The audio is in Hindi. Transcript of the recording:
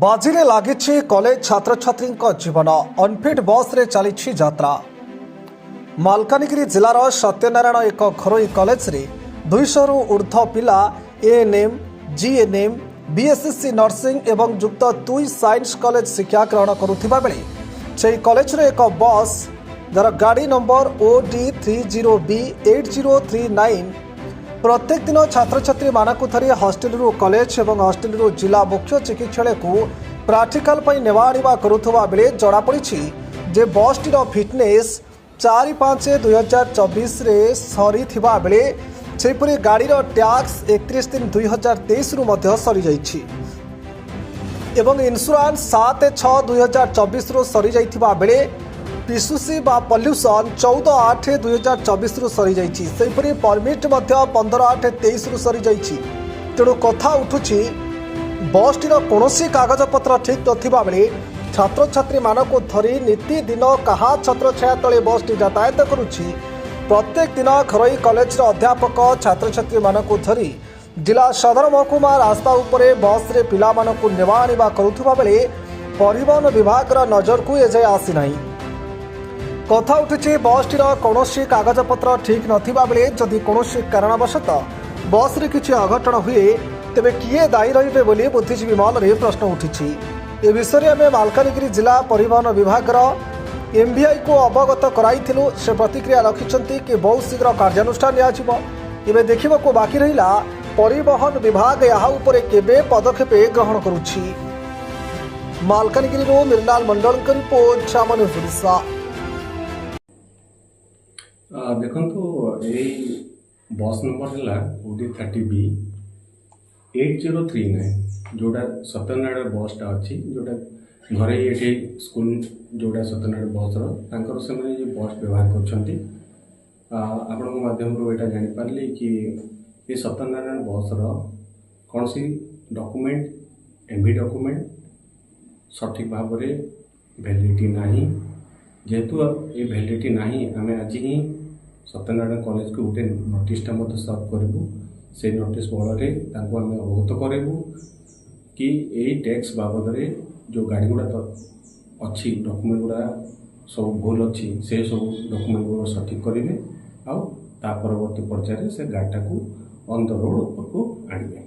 बाजिले लागिछि कॉलेज छात्र छात्री जीवन अनफिट बस रे चली यात्रा। मालकानगिरी जिलार सत्यनारायण एक घरोई कॉलेज रे 200 रु ऊर्ध्व पिला एएनएम जीएनएम बीएसएससी नर्सिंग एवं युक्त 2 साइंस कॉलेज शिक्षा ग्रहण करुथिबा बेले सेही कॉलेज रे एक बस जर गाड़ी नंबर OD30B8039 प्रत्येक दिन छात्र छात्री मानक धरी हॉस्टेल रु कॉलेज और हॉस्टेल रु जिला मुख्य चिकित्सालय को प्राक्टिकल नेवा आनिबा करुथुबा बेले जड़ा पड़ी जे बसटीर फिटनेस 4/5/2024 रे सरी थिबा बेले सेपरी गाड़ीर टैक्स 31/3/2023 रु मध्य सरी जाइछि एवं इन्शुरांस 7/6/2024 रु सरी जाइथिबा बेले पिसुसी बा पल्यूशन 14/8/2024 रु सरी जाइछि। सेपरी परमिट मध्य 15/8/23 रु सरी जाइछि। तेणु कथा उठुछि बसटीर कौनसी कागजपत्र ठीक नथिबा बेले छात्र छात्री मानक धरी नीति दिन कहा छत्र छाया तले बसटी यातायात करुछि। प्रत्येक दिन घरोई कॉलेज अध्यापक छात्र छात्री मानक धरी जिला सदर महकुमा रास्ता उपरे बस रे पिला मानक नेवा आनिबा करुथुबा बेले परिवहन विभाग नजर को एजाए आसी नाही। कथा उठुछि बसटीर कौनसी कागजपत्र ठीक नथिबा बेले जदि कौनसी कारणवशतः बस रे किछि अघटन हुए तेबे किए दायी रहिबे बोली बुद्धिजीवी महल प्रश्न उठिछि। ए विषय में मालकानगिरी जिला परिवहन विभाग एमवीआई को अवगत कराइथिलु। से प्रतिक्रिया रखिछंती कि बहुत शीघ्र कार्यानुष्ठान नियाजिबो। एबे देखिबाको बाकी रहिला परिवहन विभाग यहाँ उपरे केबे पदक्षेप ग्रहण करुछि। मालकानगिरी रो मृणाल मंडल रिपोर्ट सामान्य ओडिशा। देखो ये बस नंबर है OD30B8039 जोटा सत्यनारायण बसटा अच्छी जोटा घरे ये स्कूल जोटा सत्यनारायण बस से बस व्यवहार कर माध्यम यहाँ जापारे कि ये सत्यनारायण बस कौन सी डॉक्यूमेंट एमवी डॉक्यूमेंट सठिक भाव में वैलिडिटी नहीं जेहेतु ये वैलिडिटी नहीं आम आज ही सत्यनारायण कॉलेज को गोटे नोटिसटा सर्व करूँ से नोटिस बल आम अवगत करूँ कि यही टैक्स बाबद में जो गाड़ी गुड़ा तो अच्छी डॉक्यूमेंट गुड़ा सब भूल अच्छी से सब डॉक्यूमेंट गुड़ा सठिक करेंगे आ परवर्ती पर्यायर से गाड़ीटा को ऑन द रोड ऊपर को आने।